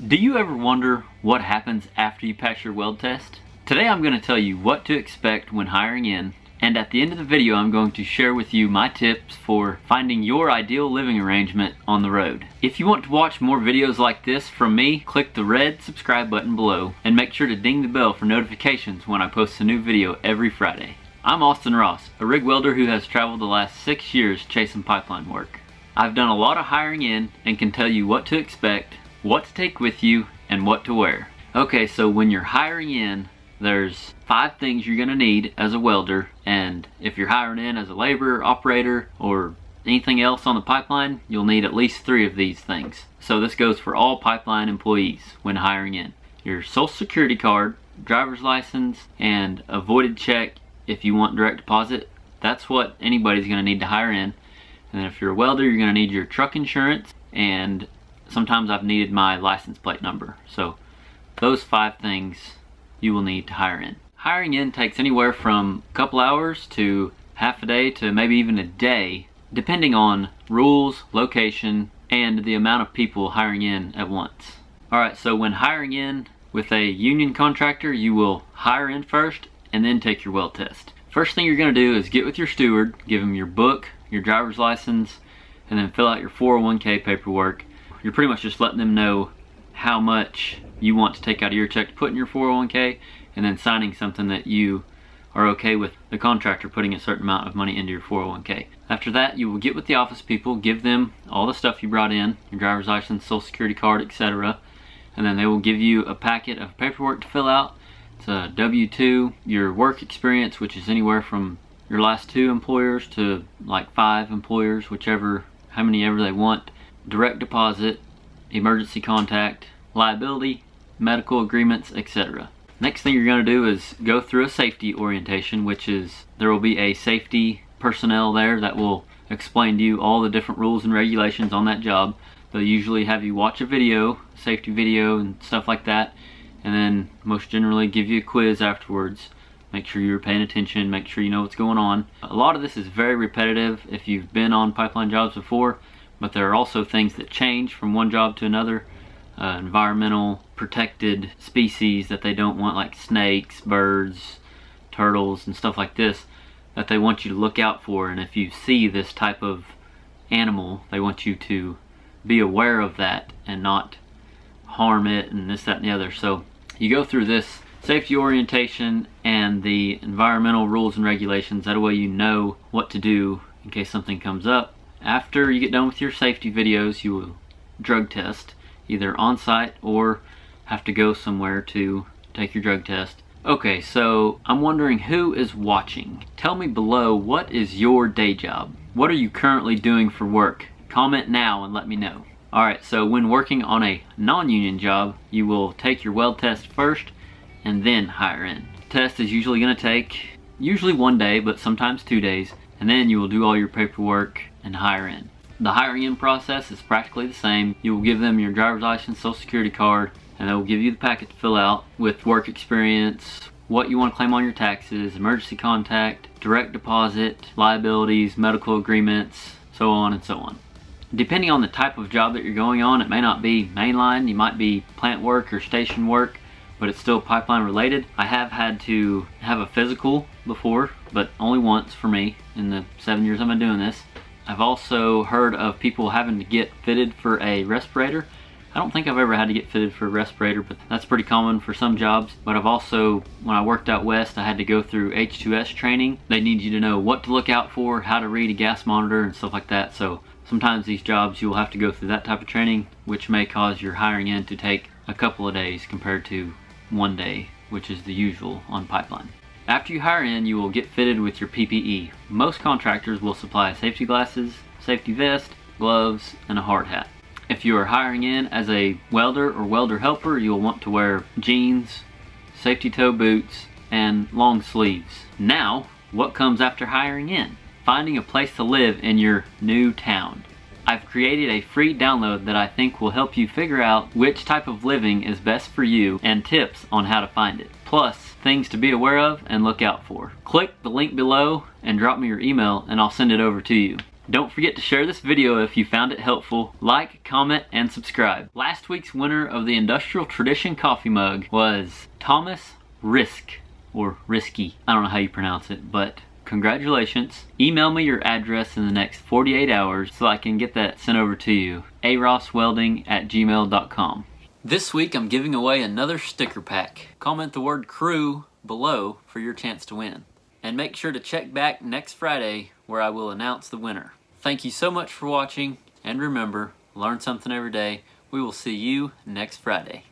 Do you ever wonder what happens after you pass your weld test? Today I'm going to tell you what to expect when hiring in, and at the end of the video I'm going to share with you my tips for finding your ideal living arrangement on the road. If you want to watch more videos like this from me, click the red subscribe button below and make sure to ding the bell for notifications when I post a new video every Friday. I'm Austin Ross, a rig welder who has traveled the last 6 years chasing pipeline work. I've done a lot of hiring in and can tell you what to expect, what to take with you, and what to wear. Okay, so when you're hiring in, there's 5 things you're gonna need as a welder, and if you're hiring in as a laborer, operator, or anything else on the pipeline, you'll need at least 3 of these things. So this goes for all pipeline employees when hiring in. Your social security card, driver's license, and a voided check if you want direct deposit. That's what anybody's gonna need to hire in. And then if you're a welder, you're gonna need your truck insurance, and sometimes I've needed my license plate number. So those 5 things you will need to hire in. Hiring in takes anywhere from a couple hours to half a day to maybe even a day, depending on rules, location, and the amount of people hiring in at once. Alright, so when hiring in with a union contractor, you will hire in first and then take your weld test. First thing you're going to do is get with your steward, give him your book, your driver's license, and then fill out your 401k paperwork. You're pretty much just letting them know how much you want to take out of your check to put in your 401k, and then signing something that you are okay with the contractor putting a certain amount of money into your 401k. After that, you will get with the office people, give them all the stuff you brought in, your driver's license, social security card, etc. And then they will give you a packet of paperwork to fill out. It's a W-2, your work experience, which is anywhere from your last 2 employers to like 5 employers, how many ever they want, direct deposit, emergency contact, liability, medical agreements, etc. Next thing you're going to do is go through a safety orientation, which is there will be a safety personnel there that will explain to you all the different rules and regulations on that job. They'll usually have you watch a video, safety video and stuff like that, and then most generally give you a quiz afterwards. Make sure you're paying attention, make sure you know what's going on. A lot of this is very repetitive if you've been on pipeline jobs before, but there are also things that change from one job to another. Environmental protected species that they don't want, like snakes, birds, turtles, and stuff like this, that they want you to look out for. And if you see this type of animal, they want you to be aware of that and not harm it and this, that, and the other. So you go through this safety orientation and the environmental rules and regulations. That way you know what to do in case something comes up. After you get done with your safety videos, you will drug test, either on site or have to go somewhere to take your drug test. Okay, so I'm wondering who is watching. Tell me below, what is your day job? What are you currently doing for work? Comment now and let me know. Alright, so when working on a non-union job, you will take your weld test first and then hire in. The test is usually going to take 1 day, but sometimes 2 days, and then you will do all your paperwork and hire in. The hiring in process is practically the same. You will give them your driver's license, social security card, and they will give you the packet to fill out with work experience, what you want to claim on your taxes, emergency contact, direct deposit, liabilities, medical agreements, so on and so on. Depending on the type of job that you're going on, it may not be mainline, you might be plant work or station work, but it's still pipeline related. I have had to have a physical before, but only once for me in the 7 years I've been doing this. I've also heard of people having to get fitted for a respirator. I don't think I've ever had to get fitted for a respirator, but that's pretty common for some jobs. But I've also, when I worked out west, I had to go through H2S training. They need you to know what to look out for, how to read a gas monitor and stuff like that. So sometimes these jobs you'll have to go through that type of training, which may cause your hiring in to take a couple of days compared to 1 day, which is the usual on pipeline. After you hire in, you will get fitted with your PPE. Most contractors will supply safety glasses, safety vest, gloves, and a hard hat. If you are hiring in as a welder or welder helper, you'll want to wear jeans, safety toe boots, and long sleeves. Now, what comes after hiring in? Finding a place to live in your new town. I've created a free download that I think will help you figure out which type of living is best for you and tips on how to find it. Plus, things to be aware of and look out for. Click the link below and drop me your email and I'll send it over to you. Don't forget to share this video if you found it helpful. Like, comment, and subscribe. Last week's winner of the Industrial Tradition coffee mug was Thomas Risk, or Risky. I don't know how you pronounce it, but congratulations. Email me your address in the next 48 hours so I can get that sent over to you. arosswelding@gmail.com. This week I'm giving away another sticker pack. Comment the word crew below for your chance to win. And make sure to check back next Friday where I will announce the winner. Thank you so much for watching, and remember, learn something every day. We will see you next Friday.